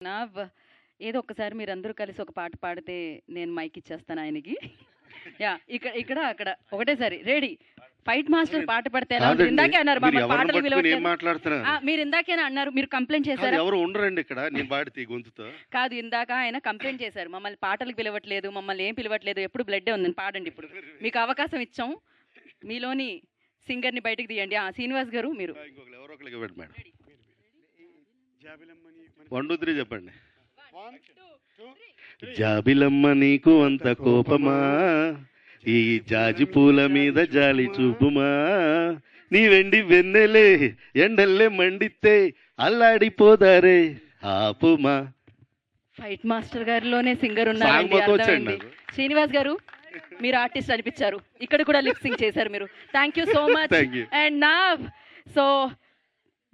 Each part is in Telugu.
నా ఏదో ఒక్కసారి మీరందరూ కలిసి ఒక పాట పాడితే నేను మైక్ ఇచ్చేస్తాను ఆయనకి. యా ఇక్కడ ఇక్కడ అక్కడ ఒకటేసారి రెడీ. ఫైట్ మాస్టర్ పాట పాడితే ఎలా ఉంటుంది? ఇందాకే అన్నారు పాటలు మీరు ఇందాకేనా అన్నారు, మీరు కంప్లైంట్ చేశారు. ఎవరు ఉండరండి ఇక్కడ, నేను పాడితే గొంతుతో కాదు, ఇందాక ఆయన కంప్లైంట్ చేశారు, మమ్మల్ని పాటలకు పిలవట్లేదు, మమ్మల్ని ఏం పిలవట్లేదు, ఎప్పుడు బ్లడ్ ఉంది, పాడండి. ఇప్పుడు మీకు అవకాశం ఇచ్చాం, మీలోని సింగర్ ని బయటకు తీయండి. శ్రీనివాస్ గారు మీరు ఎవరో ఒకరికి ఇవ్వండి మేడం. 1 2 3 చెప్పండి. జాబిలమ్మ నీకు అంత కోపమా, ఈ జాజి పూల మీద జాలి చూపుమా, నీ వెండి వెన్నెలే ఎండల్లే మండితే అల్లాడిపోదారే ఆపుమా. ఫైట్ మాస్టర్ గారిలోనే సింగర్ ఉన్నారు. శ్రీనివాస్ గారు మీరు ఆర్టిస్ట్ అనిపించారు, ఇక్కడ కూడా లిప్ సింగ్ చేశారు మీరు. Thank you so much. And నా సో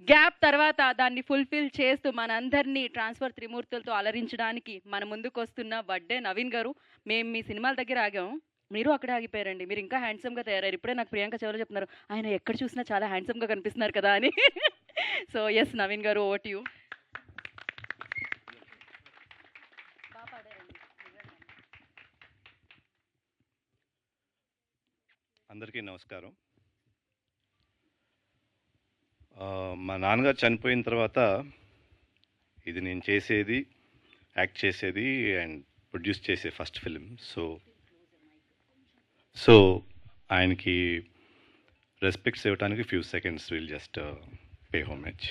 గ్యాప్ తర్వాత దాన్ని ఫుల్ఫిల్ చేస్తూ మనందరినీ ట్రాన్స్ఫర్ త్రిమూర్తులతో అలరించడానికి మన ముందుకు వస్తున్న వడ్డే నవీన్ గారు. మేము మీ సినిమాల దగ్గర ఆగాం, మీరు అక్కడే ఆగిపోయారండి. మీరు ఇంకా హ్యాండ్సమ్గా తయారయ్యారు. ఇప్పుడే నాకు ప్రియాంక చెవులో చెప్తున్నారు, ఆయన ఎక్కడ చూసినా చాలా హ్యాండ్సమ్గా కనిపిస్తున్నారు కదా అని. సో ఎస్ నవీన్ గారు, ఓవర్ టు యు. అందరికీ నమస్కారం. మా నాన్నగారు చనిపోయిన తర్వాత ఇది నేను చేసేది, యాక్ట్ చేసేది అండ్ ప్రొడ్యూస్ చేసే ఫస్ట్ ఫిలిం. సో ఆయనకి రెస్పెక్ట్స్ ఇవ్వడానికి few seconds will just pay homage.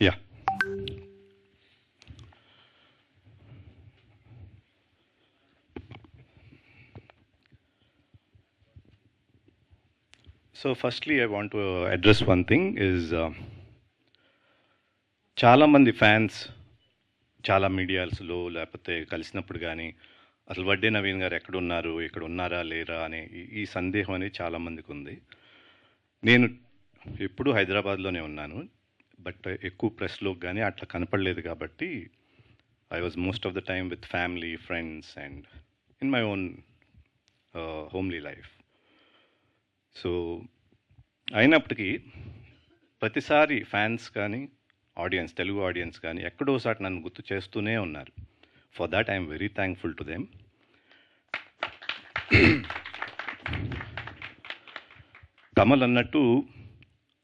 Yeah. So firstly I want to address one thing is చాలా మంది ఫ్యాన్స్ చాలా మీడియాస్లో లేకపోతే కలిసినప్పుడు కానీ అసలు వడ్డే నవీన్ గారు ఎక్కడున్నారు, ఇక్కడ ఉన్నారా లేరా అనే ఈ సందేహం అనేది చాలామందికి ఉంది. నేను ఎప్పుడూ హైదరాబాద్లోనే ఉన్నాను, బట్ ఎక్కువ ప్రెస్లో కానీ అట్లా కనపడలేదు కాబట్టి I was most of the time with family, friends and in my own homely life. So అయినప్పటికీ ప్రతిసారి ఫ్యాన్స్ కానీ ఆడియన్స్, తెలుగు ఆడియన్స్ కానీ ఎక్కడోసారి నన్ను గుర్తు చేస్తూనే ఉన్నారు. For that I'm very thankful to them. Kamal అన్నట్టు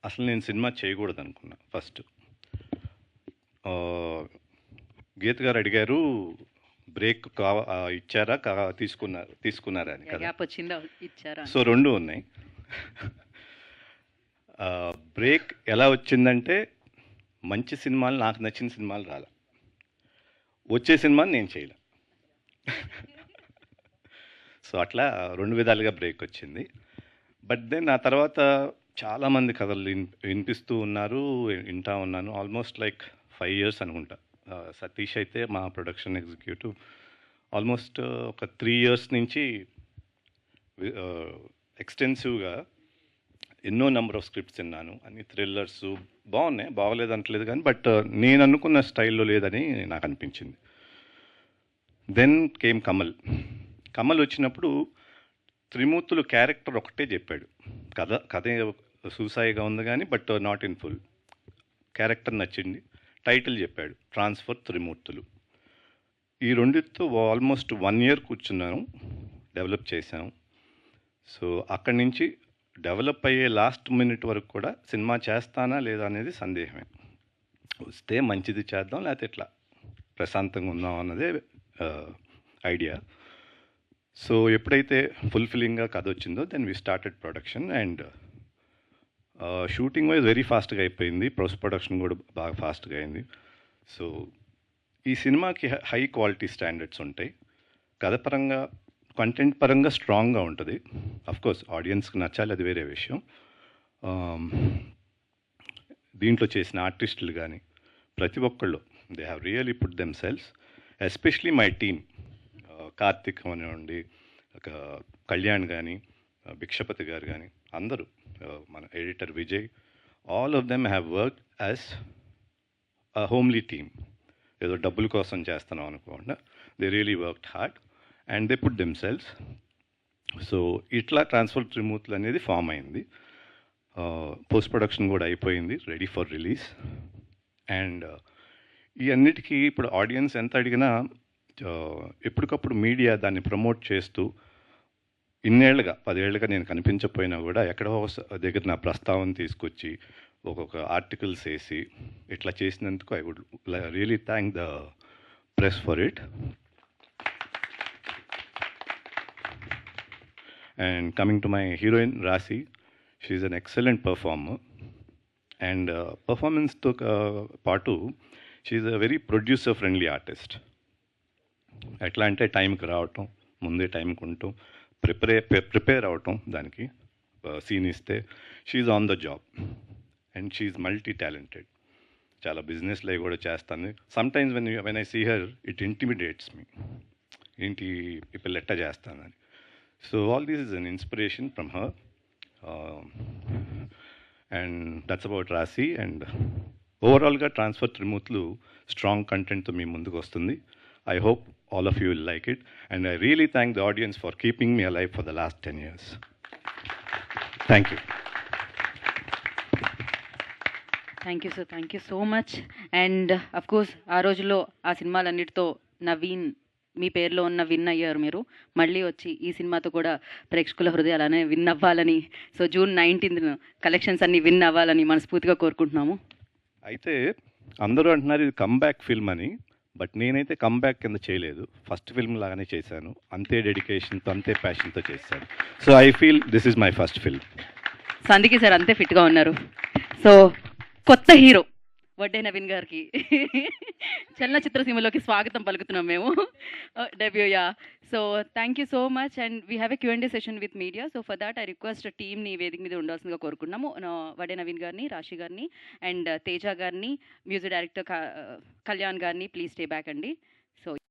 అసలు నేను సినిమా చేయకూడదు అనుకున్నా ఫస్ట్. గీత గారు అడిగారు బ్రేక్ ఇచ్చారా తీసుకున్నారా అని కదా. సో రెండు ఉన్నాయి. బ్రేక్ ఎలా వచ్చిందంటే మంచి సినిమాలు, నాకు నచ్చిన సినిమాలు రాలే, వచ్చే సినిమాని నేను చేయలే. సో అట్లా 2 విధాలుగా బ్రేక్ వచ్చింది. బట్ దెన్ ఆ తర్వాత చాలామంది కథలు వినిపిస్తూ ఉన్నారు, వింటా ఉన్నాను. ఆల్మోస్ట్ లైక్ 5 years అనుకుంటా. సతీష్ అయితే మా ప్రొడక్షన్ ఎగ్జిక్యూటివ్ ఆల్మోస్ట్ ఒక 3 years నుంచి ఎక్స్టెన్సివ్గా ఎన్నో నెంబర్ ఆఫ్ స్క్రిప్ట్స్ విన్నాను. అన్ని థ్రిల్లర్స్ బాగున్నాయి, బాగోలేదు అంటలేదు కానీ, బట్ నేను అనుకున్న స్టైల్లో లేదని నాకు అనిపించింది. దెన్ కేమ్ కమల్ వచ్చినప్పుడు త్రిమూర్తులు క్యారెక్టర్ ఒకటే చెప్పాడు. కథ సూసాయిగా ఉంది కానీ but not in full. Character నచ్చింది, టైటిల్ చెప్పాడు ట్రాన్స్ఫర్ త్రిమూర్తులు. ఈ రెండితో ఆల్మోస్ట్ 1 year కూర్చున్నాను, డెవలప్ చేశాను. సో అక్కడి నుంచి డెవలప్ అయ్యే లాస్ట్ మినిట్ వరకు కూడా సినిమా చేస్తానా లేదా అనేది సందేహమే. వస్తే మంచిది చేద్దాం, లేకపోతే ఇట్లా ప్రశాంతంగా ఉందాం అన్నదే ఐడియా. సో ఎప్పుడైతే ఫుల్ఫిల్లింగ్గా కథ వచ్చిందో then we started production. And shooting wise very ఫాస్ట్గా అయిపోయింది, పోస్ట్ ప్రొడక్షన్ కూడా బాగా ఫాస్ట్గా అయింది. సో ఈ సినిమాకి హై క్వాలిటీ స్టాండర్డ్స్ ఉంటాయి. కథ పరంగా, కంటెంట్ పరంగా స్ట్రాంగ్గా ఉంటుంది. అఫ్కోర్స్ ఆడియన్స్కి నచ్చాలి, అది వేరే విషయం. దీంట్లో చేసిన ఆర్టిస్టులు కానీ ప్రతి ఒక్కళ్ళు they have really put themselves, especially my team. Kartik అనివ్వండి, కళ్యాణ్ కానీ, భిక్షపతి గారు కానీ, అందరూ, మన editor Vijay, all of them have worked as a homely team. ఏదో డబ్బుల కోసం చేస్తున్నాం అనుకోకుండా they really worked hard and they put themselves. So ఇట్లా ట్రాన్స్ఫర్ త్రిమూర్తులు అనేది ఫామ్ అయింది. పోస్ట్ ప్రొడక్షన్ కూడా అయిపోయింది, రెడీ ఫర్ రిలీజ్. అండ్ ఈ అన్నిటికీ ఇప్పుడు ఆడియన్స్ ఎంత అడిగినా ఎప్పటికప్పుడు మీడియా దాన్ని ప్రమోట్ చేస్తూ ఇన్నేళ్లుగా 10 ఏళ్ళుగా నేను కనిపించకపోయినా కూడా ఎక్కడో దగ్గర నా ప్రస్తావన తీసుకొచ్చి ఒక్కొక్క ఆర్టికల్స్ వేసి ఇట్లా చేసినందుకు I would really thank the press for it. And coming to my heroine Rashi, she's an excellent performer. And పర్ఫార్మెన్స్తో పాటు she's a very producer friendly artist. ఎట్లా అంటే టైంకి రావటం, ముందే టైంకి ఉండటం, ప్రిపేర్ అవటం, దానికి సీన్ ఇస్తే she's on the job. And she's multi talented. చాలా బిజినెస్లో కూడా చేస్తాను. Sometimes when I see her it intimidates me, ఏంటి ఈ పిల్ల ఎట్టా చేస్తానని. So all this is an inspiration from her. And that's about Rashi. And ఓవరాల్గా ట్రాన్స్ఫర్ త్రిమూర్తులు స్ట్రాంగ్ కంటెంట్తో మీ ముందుకు వస్తుంది. I hope all of you will like it, and I really thank the audience for keeping me alive for the last 10 years. Thank you. Thank you sir, thank you so much. And of course ఆ రోజుల్లో ఆ సినిమాలన్నిటితో నవీన్, మీ పేరులో ఉన్న విన్ అయ్యారు మీరు. మళ్ళీ వచ్చి ఈ సినిమాతో కూడా ప్రేక్షకుల హృదయాలు అలానే విన్ అవ్వాలని, సో June 19th కలెక్షన్స్ అన్ని విన్ అవ్వాలని మనస్ఫూర్తిగా కోరుకుంటున్నాము. అయితే అందరూ అంటున్నారు ఇది కమ్బ్యాక్ ఫిల్మ్ అని, బట్ నేనైతే కమ్బ్యాక్ కింద చేయలేదు. ఫస్ట్ ఫిల్మ్ లాగానే చేశాను, అంతే డెడికేషన్తో అంతే ప్యాషన్తో చేశాను. So I feel this is my first film. So అందుకే సార్ అంతే ఫిట్గా ఉన్నారు. సో కొత్త హీరో వడ్డే నవీన్ గారికి చలనచిత్ర సీమలోకి స్వాగతం పలుకుతున్నాం మేము, debut. Yeah, so thank you so much. And we have a Q&A session with media. So for that I request టీమ్ని వేదిక మీద ఉండాల్సిందిగా కోరుకున్నాము. వడ్డే నవీన్ గారిని, రాశి గారిని అండ్ తేజ గారిని, మ్యూజిక్ డైరెక్టర్ కళ్యాణ్ గారిని ప్లీజ్ స్టే బ్యాక్ అండి. సో